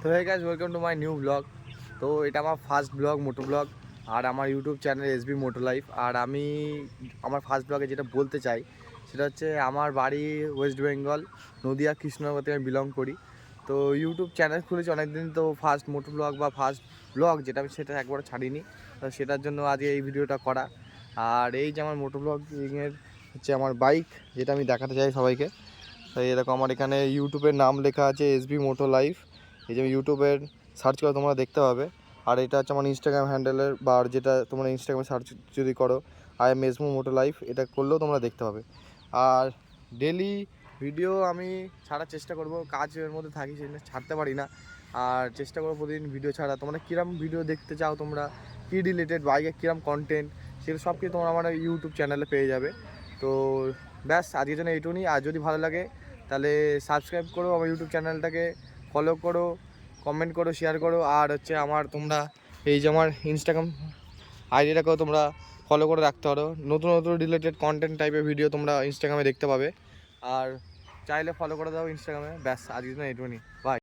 তো hey guys, welcome to my new blog. তো এটা আমার ফার্স্ট ব্লগ, মোটো ব্লগ। আর আমার YouTube channel SB moto life. আর আমি আমার ফার্স্ট ব্লগে যেটা বলতে চাই সেটা হচ্ছে আমার বাড়ি ওয়েস্ট বেঙ্গল, নদিয়া কৃষ্ণনগর থেকে আমি বিলং করি। তো ইউটিউব চ্যানেল খুলেছি অনেকদিন, তো ফার্স্ট মোটো ব্লগ বা ফার্স্ট ব্লগ যেটা আমি সেটা একবারও ছাড়িনি। তো সেটার জন্য আজকে এই ভিডিওটা করা। আর এই যে আমার মোটো ব্লগিংয়ের হচ্ছে আমার বাইক, যেটা আমি দেখাতে চাই সবাইকে। তো এরকম আমার এখানে ইউটিউবের নাম লেখা আছে এসবি মোটো লাইফ। এই যে ইউটিউবের সার্চ করে তোমরা দেখতে পাবে। আর এটা হচ্ছে আমার ইনস্টাগ্রাম হ্যান্ডেলের, বা যেটা তোমরা ইনস্টাগ্রামে সার্চ যদি করো আই এম এসমো মোটো লাইফ, এটা করলেও তোমরা দেখতে পাবে। আর ডেলি ভিডিও আমি ছাড়ার চেষ্টা করব, কাজের মধ্যে থাকি সেই জন্য ছাড়তে পারি না। আর চেষ্টা করবো প্রতিদিন ভিডিও ছাড়া। তোমরা কীরকম ভিডিও দেখতে চাও, তোমরা কী রিলেটেড বাইকের কীরকম কন্টেন্ট, সেগুলো সব কিছু তোমরা আমার ইউটিউব চ্যানেলে পেয়ে যাবে। তো ব্যাস আজকের জন্য এইটুকুনি। আর যদি ভালো লাগে তাহলে সাবস্ক্রাইব করো আমার ইউটিউব চ্যানেলটাকে, ফলো করো, কমেন্ট করো, শেয়ার করো। আর হচ্ছে আমার তোমরা এই যে আমার ইনস্টাগ্রাম আইডিটাকেও তোমরা ফলো করে রাখতে পারো। নতুন নতুন রিলেটেড কন্টেন্ট টাইপের ভিডিও তোমরা ইনস্টাগ্রামে দেখতে পাবে। আর চাইলে ফলো করে দাও ইনস্টাগ্রামে। ব্যাস আজকের জন্য এইটুকুনি। বাই।